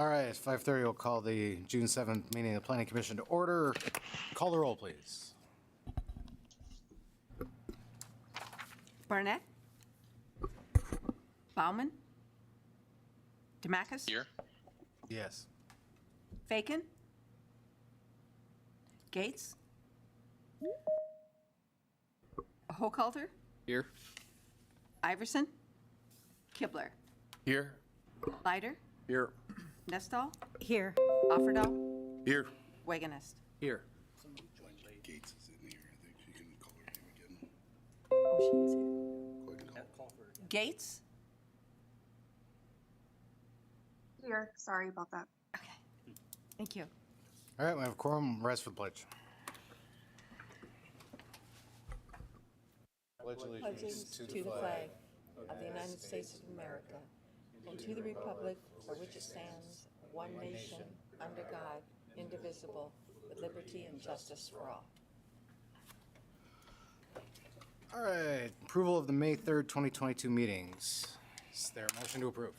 All right, 5:30, we'll call the June 7th meeting of the Planning Commission to order. Call the roll, please. Barnett? Bauman? Demakis? Here. Yes. Faken? Gates? Hochhalter? Here. Iverson? Kibler? Here. Leiter? Here. Nestal? Here. Offerdahl? Here. Wagonist? Here. Gates is in here. I think she can call her name again. Oh, she is here. Go ahead and call her. Gates? Here, sorry about that. Okay. Thank you. All right, we have a quorum. Rise for the pledge. Allegiance to the flag of the United States of America and to the republic for which it stands, one nation, under God, indivisible, with liberty and justice for all. All right, approval of the May 3rd, 2022 meetings. Is there a motion to approve?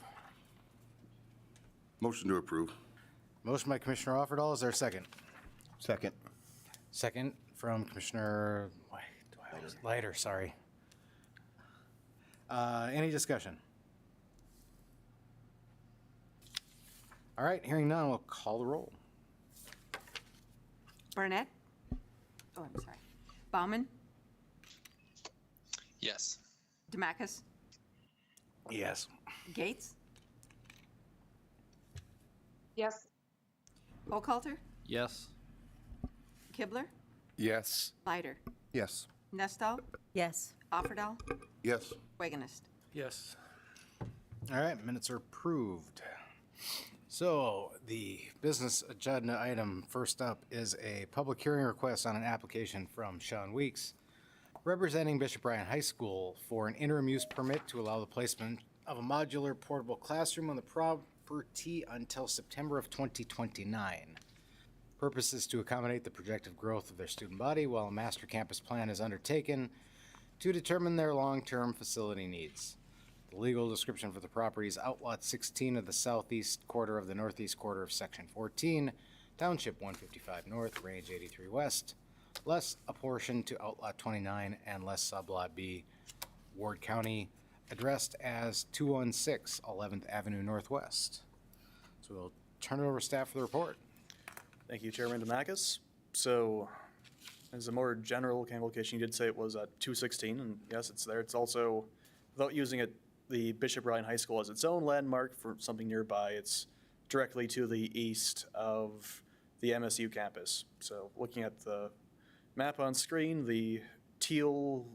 Motion to approve. Motion by Commissioner Offerdahl. Is there a second? Second. Second from Commissioner Leiter, sorry. Any discussion? All right, hearing none, we'll call the roll. Barnett? Oh, I'm sorry. Bauman? Yes. Demakis? Yes. Gates? Yes, Hochhalter? Yes. Kibler? Yes. Leiter? Yes. Nestal? Yes. Offerdahl? Yes. Wagonist? Yes. All right, minutes are approved. So the business agenda item first up is a public hearing request on an application from Sean Weeks, representing Bishop Bryan High School for an interim use permit to allow the placement of a modular portable classroom on the property until September of 2029. Purpose is to accommodate the projected growth of their student body while a master campus plan is undertaken to determine their long-term facility needs. The legal description for the property is Outlot 16 of the southeast quarter of the northeast quarter of Section 14, Township 155 North, Range 83 West, less a portion to Outlot 29 and less Sublot B, Ward County, addressed as 216 11th Avenue Northwest. So we'll turn it over to staff for the report. Thank you, Chairman Demakis. So, as a more general location, you did say it was at 216, and yes, it's there. It's also, without using it, the Bishop Bryan High School as its own landmark for something nearby. It's directly to the east of the MSU campus. So, looking at the map on screen, the teal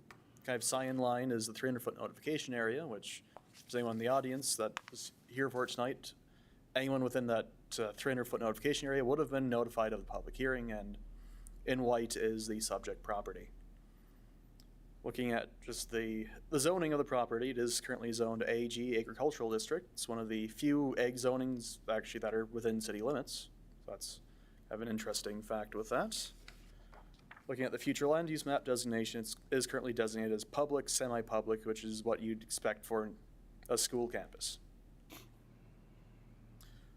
kind of cyan line is the 300-foot notification area, which, if there's anyone in the audience that is here for it tonight, anyone within that 300-foot notification area would have been notified of the public hearing, and in white is the subject property. Looking at just the zoning of the property, it is currently zoned AG, Agricultural District. It's one of the few ag zonings actually that are within city limits. So that's kind of an interesting fact with that. Looking at the future land use map designation, it is currently designated as public, semi-public, which is what you'd expect for a school campus.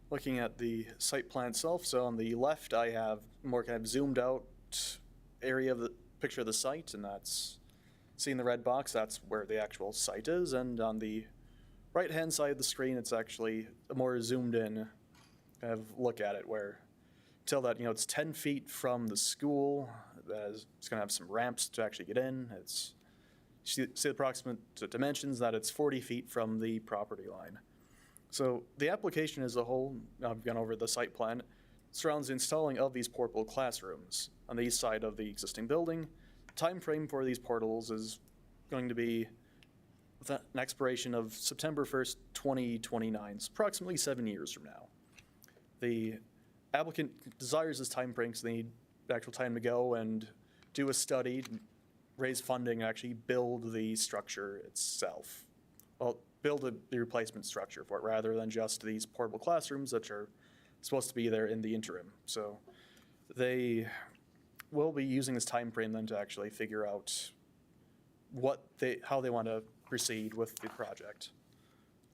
Looking at the site plan itself, so on the left I have more kind of zoomed out area of the picture of the site, and that's, seeing the red box, that's where the actual site is, and on the right hand side of the screen it's actually a more zoomed in kind of look at it, where tell that, you know, it's 10 feet from the school, it's going to have some ramps to actually get in, it's, see the approximate dimensions, that it's 40 feet from the property line. So the application as a whole, I've gone over the site plan, surrounds the installing of these portable classrooms on the east side of the existing building. Time frame for these portals is going to be with an expiration of September 1st, 2029, so approximately 7 years from now. The applicant desires this time frame because they need the actual time to go and do a study, raise funding, and actually build the structure itself. Well, build the replacement structure for it rather than just these portable classrooms that are supposed to be there in the interim. So they will be using this time frame then to actually figure out how they want to proceed with the project.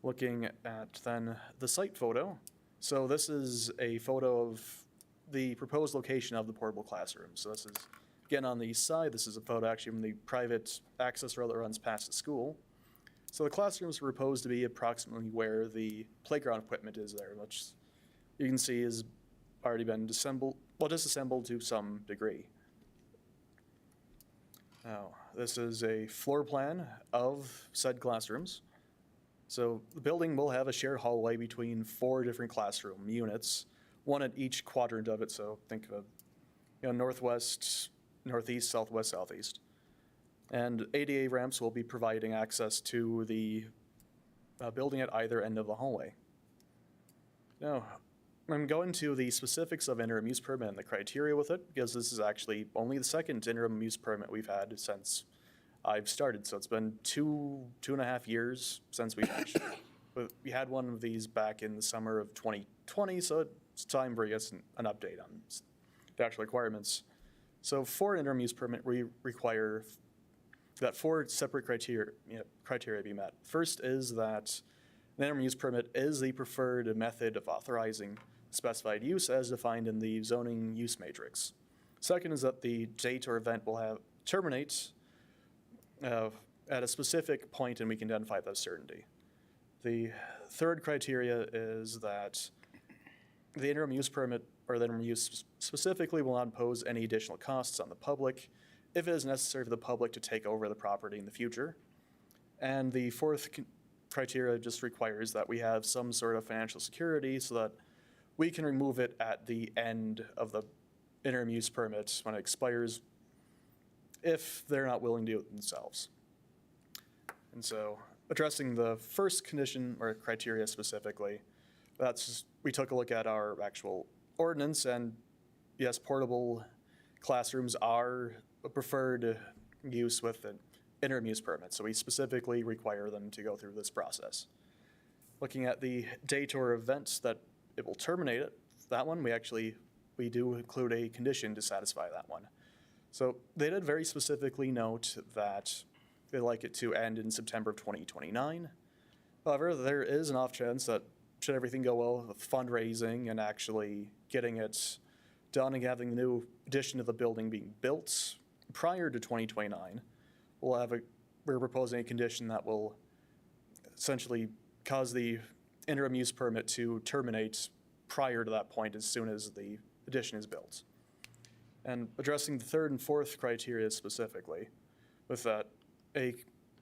Looking at then the site photo, So this is a photo of the proposed location of the portable classroom. So this is, again, on the east side. This is a photo actually from the private access road that runs past the school. So the classrooms are proposed to be approximately where the playground equipment is there, which you can see has already been disassembled to some degree. Now, this is a floor plan of said classrooms. So the building will have a shared hallway between 4 different classroom units, one at each quadrant of it. So think of a northwest, northeast, southwest, southeast. And ADA ramps will be providing access to the building at either end of the hallway. Now, I'm going to the specifics of interim use permit and the criteria with it, because this is actually only the second interim use permit we've had since I've started. So it's been two and a half years since we've actually, we had one of these back in the summer of 2020, so it's time for, I guess, an update on the actual requirements. So for an interim use permit, we require that 4 separate criteria be met. First is that an interim use permit is the preferred method of authorizing specified use as defined in the zoning use matrix. Second is that the date or event will terminate at a specific point, and we can identify that with certainty. The third criteria is that the interim use permit or the interim use specifically will not impose any additional costs on the public if it is necessary for the public to take over the property in the future. And the fourth criteria just requires that we have some sort of financial security so that we can remove it at the end of the interim use permit when it expires if they're not willing to do it themselves. And so addressing the first condition or criteria specifically, we took a look at our actual ordinance, and yes, portable classrooms are a preferred use with an interim use permit. So we specifically require them to go through this process. Looking at the date or events that it will terminate it, that one, we do include a condition to satisfy that one. So they did very specifically note that they'd like it to end in September of 2029. However, there is an off chance that should everything go well with fundraising and actually getting it done and having the new addition to the building being built prior to 2029, we're proposing a condition that will essentially cause the interim use permit to terminate prior to that point as soon as the addition is built. And addressing the third and fourth criteria specifically, with that,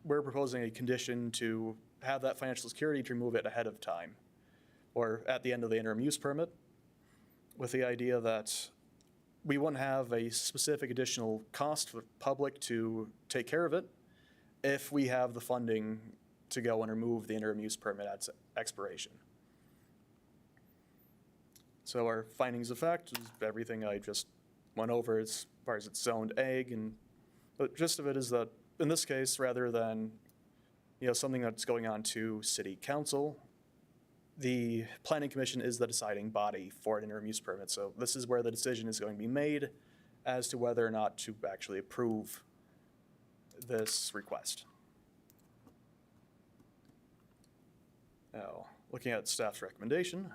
we're proposing a condition to have that financial security to remove it ahead of time or at the end of the interim use permit, with the idea that we wouldn't have a specific additional cost for the public to take care of it if we have the funding to go and remove the interim use permit at expiration. So our findings of fact is everything I just went over as far as it's zoned ag, but gist of it is that in this case, rather than something that's going on to city council, the planning commission is the deciding body for an interim use permit. So this is where the decision is going to be made as to whether or not to actually approve this request. Now, looking at staff's recommendation,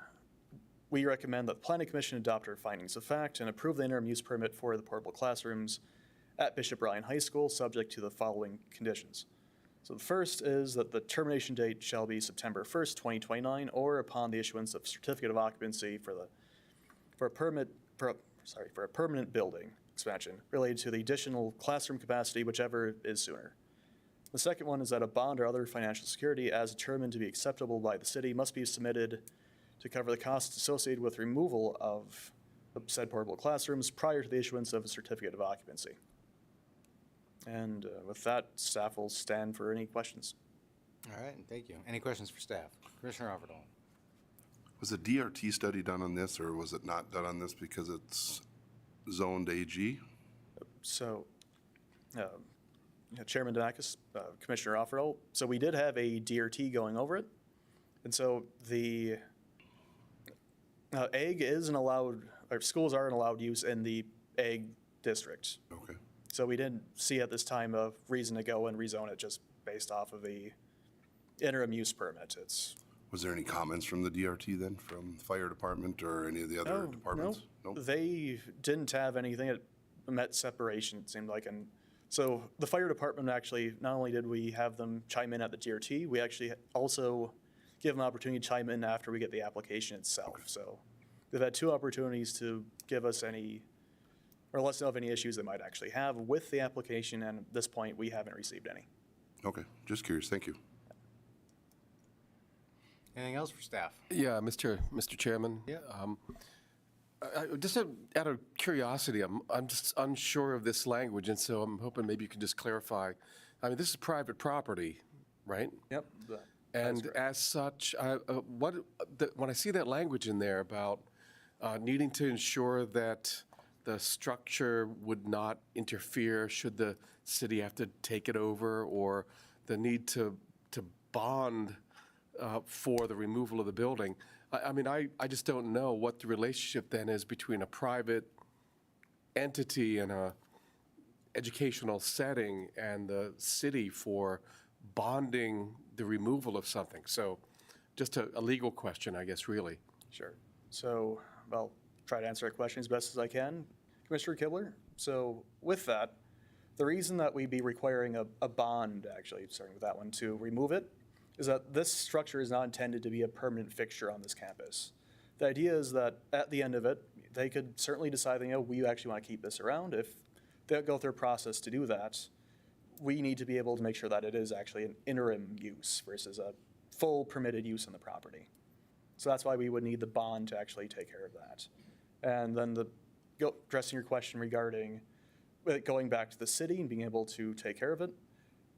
we recommend that the planning commission adopt our findings of fact and approve the interim use permit for the portable classrooms at Bishop Bryan High School, subject to the following conditions. So the first is that the termination date shall be September 1st, 2029, or upon the issuance of certificate of occupancy for a permanent building expansion related to the additional classroom capacity, whichever is sooner. The second one is that a bond or other financial security as determined to be acceptable by the city must be submitted to cover the costs associated with removal of the said portable classrooms prior to the issuance of a certificate of occupancy. And with that, staff will stand for any questions. All right, thank you. Any questions for staff? Commissioner Overdall. Was a DRT study done on this, or was it not done on this because it's zoned AG? So, Chairman Donakis, Commissioner Offerall, so we did have a DRT going over it. And so the ag isn't allowed, or schools aren't allowed use in the ag district. Okay. So we didn't see at this time a reason to go and rezone it just based off of the interim use permit. Was there any comments from the DRT then, from the fire department or any of the other departments? No, Nope. they didn't have anything. It met separation, it seemed like. And so the fire department actually, not only did we have them chime in at the DRT, we actually also give them an opportunity to chime in after we get the application itself. So they've had two opportunities to give us any, or let us know of any issues they might actually have with the application. And at this point, we haven't received any. Okay, just curious, thank you. Anything else for staff? Yeah, Mr. Chairman. Yeah. Just out of curiosity, I'm just unsure of this language, and so I'm hoping maybe you can just clarify. I mean, this is private property, right? Yep. And as such, when I see that language in there about needing to ensure that the structure would not interfere should the city have to take it over, or the need to bond for the removal of the building, I mean, I just don't know what the relationship then is between a private entity in a educational setting and the city for bonding the removal of something. So just a legal question, I guess, really. Sure. So I'll try to answer that question as best as I can. Commissioner Kibler, so with that, the reason that we'd be requiring a bond, actually, starting with that one, to remove it, is that this structure is not intended to be a permanent fixture on this campus. The idea is that at the end of it, they could certainly decide, we actually want to keep this around. If they go through a process to do that, we need to be able to make sure that it is actually an interim use versus a full permitted use on the property. So that's why we would need the bond to actually take care of that. And then addressing your question regarding going back to the city and being able to take care of it,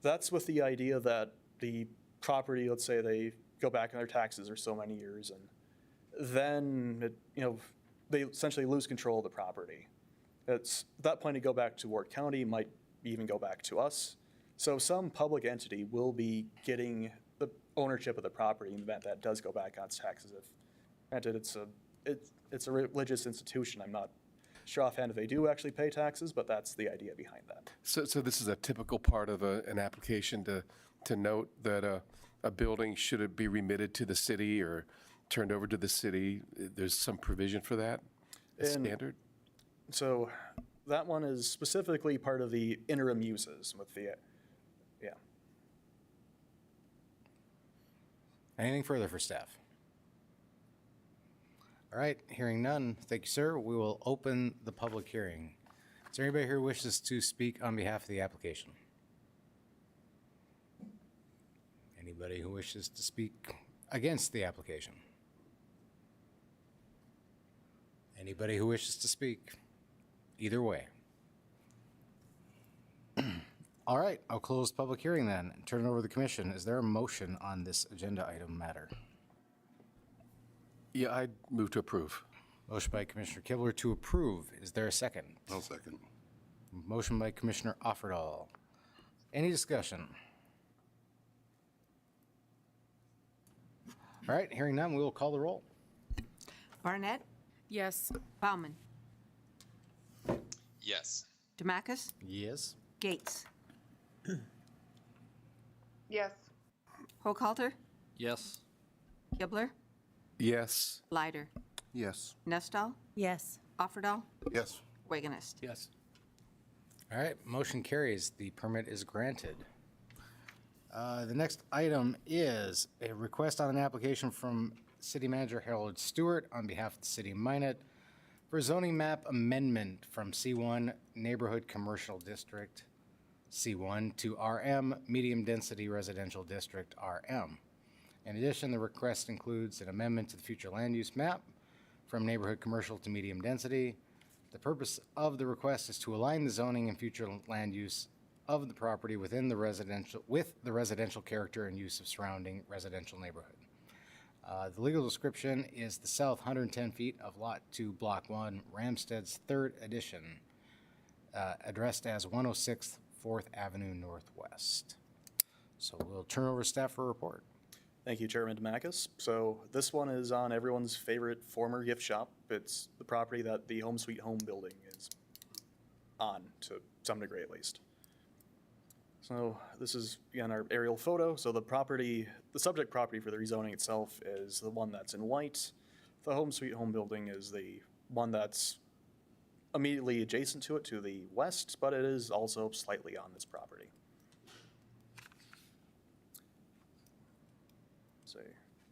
that's with the idea that the property, let's say they go back on their taxes for so many years, and then they essentially lose control of the property. At that point, to go back to Ward County, might even go back to us. So some public entity will be getting the ownership of the property in the event that does go back on its taxes. If granted, it's a religious institution. I'm not sure offhand if they do actually pay taxes, but that's the idea behind that. So this is a typical part of an application to note that a building, should it be remitted to the city or turned over to the city, there's some provision for that? Standard? So that one is specifically part of the interim uses with the, yeah. Anything further for staff? All right, hearing none, thank you, sir. We will open the public hearing. Is there anybody here who wishes to speak on behalf of the application? Anybody who wishes to speak against the application? Anybody who wishes to speak either way? All right, I'll close public hearing then and turn it over to the commission. Is there a motion on this agenda item matter? Yeah, I'd move to approve. Motion by Commissioner Kibler to approve. Is there a second? I'll second. Motion by Commissioner Offerdahl. Any discussion? All right, hearing none, we will call the roll. Barnett, Yes. Bauman, Yes. Demacus, Yes. Gates, Yes. Hochhalter, Yes. Kibler, Yes. Leider, Yes. Nestal, Yes. Offerdahl, Yes. Wagonist. Yes. All right, motion carries. The permit is granted. The next item is a request on an application from City Manager Harold Stewart on behalf of the City of Minot for a zoning map amendment from C1 Neighborhood Commercial District, C1, to RM Medium Density Residential District, RM. In addition, the request includes an amendment to the future land use map from neighborhood commercial to medium density. The purpose of the request is to align the zoning and future land use of the property with the residential character and use of surrounding residential neighborhood. The legal description is the south 110 feet of Lot 2, Block 1, Ramstead's 3rd Edition, addressed as 106th 4th Avenue Northwest. So we'll turn over staff for a report. Thank you, Chairman Demacus. So this one is on everyone's favorite former gift shop. It's the property that the Home Sweet Home building is on, to some degree at least. So this is, again, our aerial photo. So the property, the subject property for the rezoning itself is the one that's in white. The home sweet home building is the one that's immediately adjacent to it to the west, but it is also slightly on this property.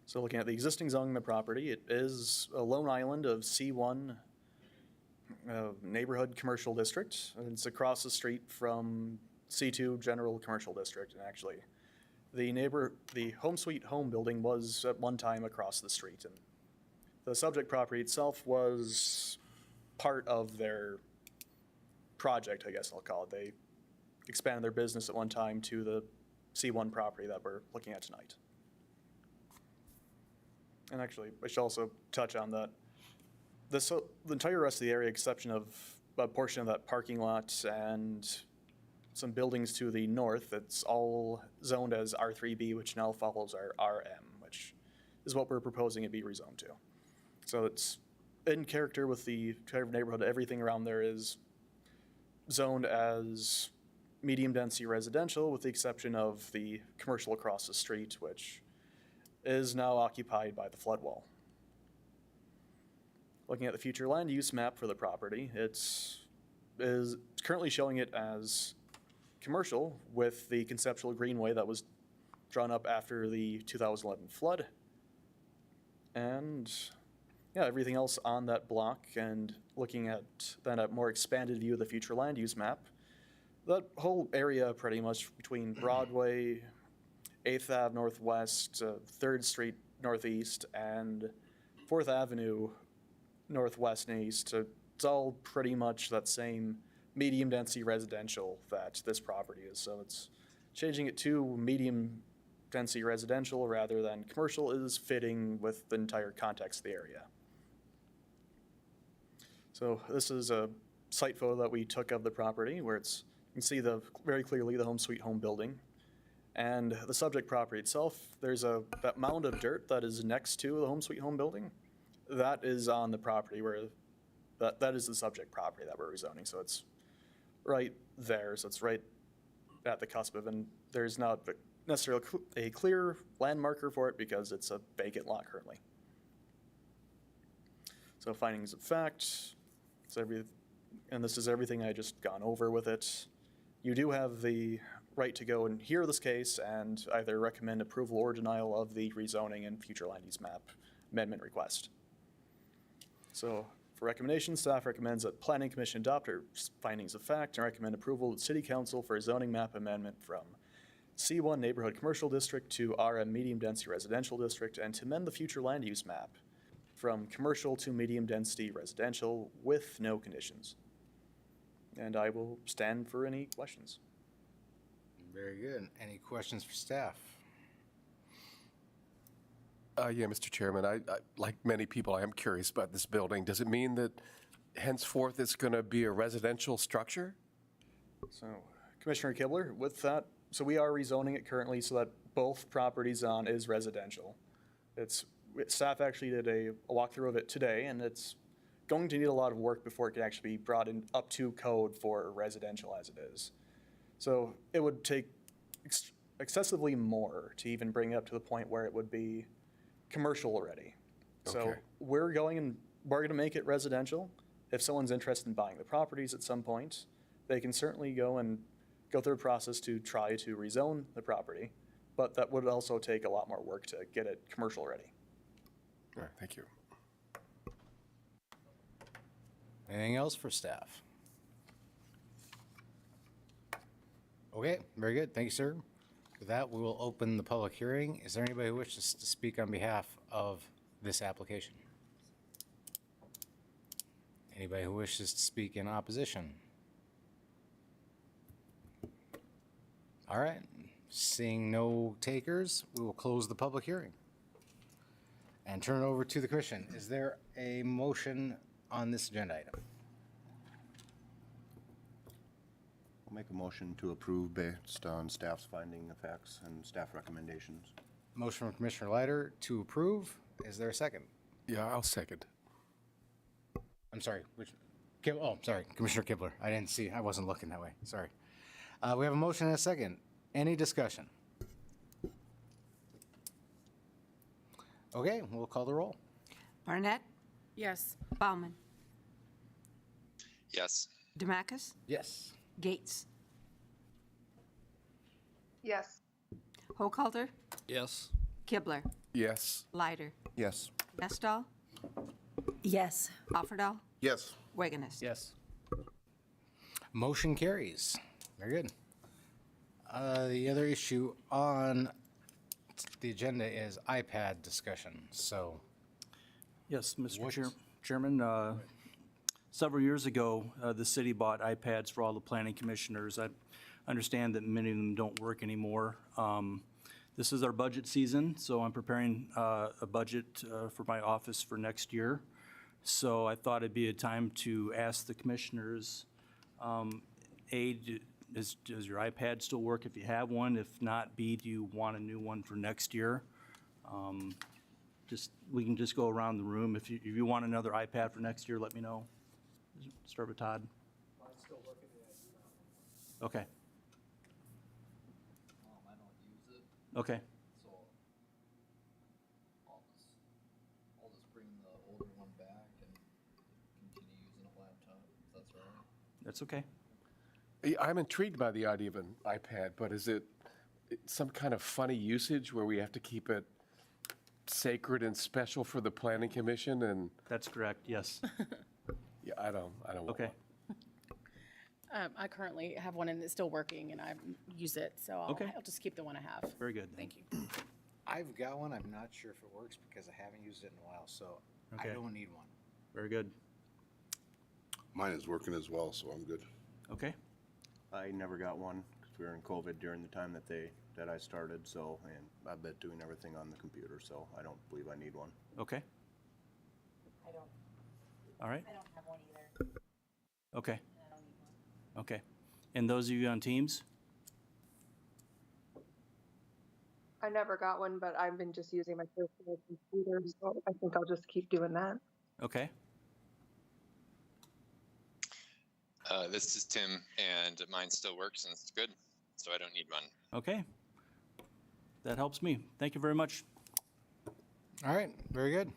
So looking at the existing zoning of the property, it is a lone island of C1 neighborhood commercial district. And it's across the street from C2 general commercial district. And actually, the home sweet home building was at one time across the street. And the subject property itself was part of their project, I guess I'll call it. They expanded their business at one time to the C1 property that we're looking at tonight. And actually, I should also touch on that. The entire rest of the area, exception of a portion of that parking lot and some buildings to the north, it's all zoned as R3B, which now follows our RM, which is what we're proposing it be rezoned to. So it's in character with the kind of neighborhood. Everything around there is zoned as medium density residential, with the exception of the commercial across the street, which is now occupied by the flood wall. Looking at the future land use map for the property, it's currently showing it as commercial with the conceptual greenway that was drawn up after the 2011 flood. And yeah, everything else on that block, and looking at then a more expanded view of the future land use map, that whole area pretty much between Broadway, 8th Ave Northwest, 3rd Street Northeast, and 4th Avenue Northwest and East. It's all pretty much that same medium density residential that this property is. So it's changing it to medium density residential rather than commercial is fitting with the entire context of the area. So this is a site photo that we took of the property where you can see very clearly the home sweet home building. And the subject property itself, there's that mound of dirt that is next to the home sweet home building. That is on the property where that is the subject property that we're rezoning. So it's right there. So it's right at the cusp of, and there's not necessarily a clear land marker for it because it's a vacant lot currently. So findings of fact, and this is everything I just gone over with it. You do have the right to go and hear this case and either recommend approval or denial of the rezoning and future land use map amendment request. So for recommendations, staff recommends that Planning Commission adopt our findings of fact and recommend approval to City Council for a zoning map amendment from C1 Neighborhood Commercial District to RM Medium Density Residential District, and to amend the future land use map from commercial to medium density residential with no conditions. And I will stand for any questions. Very good. Any questions for staff? Yeah, Mr. Chairman, I like many people, I am curious about this building. Does it mean that henceforth it's going to be a residential structure? So Commissioner Kibler, with that, so we are rezoning it currently so that both properties on is residential. Staff actually did a walkthrough of it today, and it's going to need a lot of work before it can actually be brought in up to code for residential as it is. So it would take excessively more to even bring it up to the point where it would be commercial already. So Okay. we're going to make it residential. If someone's interested in buying the properties at some point, they can certainly go through a process to try to rezone the property, but that would also take a lot more work to get it commercial ready. All right, thank you. Anything else for staff? Okay, very good. Thank you, sir. With that, we will open the public hearing. Is there anybody who wishes to speak on behalf of this application? Anybody who wishes to speak in opposition? All right, seeing no takers, we will close the public hearing and turn it over to the commission. Is there a motion on this agenda item? I'll make a motion to approve based on staff's finding of facts and staff recommendations. Motion from Commissioner Leiter to approve. Is there a second? Yeah, I'll second. I'm sorry. Sorry, Commissioner Kibler. I didn't see. I wasn't looking that way. Sorry. We have a motion and a second. Any discussion? Okay, we'll call the roll. Barnett, Yes. Bauman, Yes. Demacus, Yes. Gates, Yes. Hochhalter, Yes. Kibler, Yes. Leider, Yes. Nestal, Yes. Offerdahl, Yes. Wagonus. Yes. Motion carries. Very good. The other issue on the agenda is iPad discussion. So, Yes, Mr. What's- Chairman, several years ago, the city bought iPads for all the planning commissioners. I understand that many of them don't work anymore. This is our budget season, so I'm preparing a budget for my office for next year. So I thought it'd be a time to ask the commissioners, A, does your iPad still work if you have one? If not, B, do you want a new one for next year? We can just go around the room. If you want another iPad for next year, let me know. Start with Todd. Mine's still working. Okay. I don't use it, Okay, so I'll just bring the older one back and continue using a laptop, if that's all right. that's okay. I'm intrigued by the idea of an iPad, but is it some kind of funny usage where we have to keep it sacred and special for the planning commission? And, That's correct, yes. yeah, I don't want Okay, I currently have one and it's still working and I use it, so Okay. I'll just keep the one I have. very good. Thank you. I've got one. I'm not sure if it works because I haven't used it in a while. So, I Okay. don't need one. Very good. Mine is working as well, so I'm good. Okay, I never got one because we were in COVID during the time that I started, so, and I've been doing everything on the computer, so I don't believe I need one. okay, I don't, all right, I don't have one either, okay, and I don't need one. okay. And those of you on Teams? I never got one, but I've been just using my personal computer, so I think I'll just keep doing that. Okay, This is Tim, and mine still works and it's good, so I don't need one. okay. That helps me. Thank you very much. All right, very good.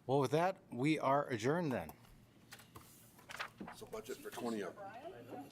Well, with that, we are adjourned then. So budget for 20 of them.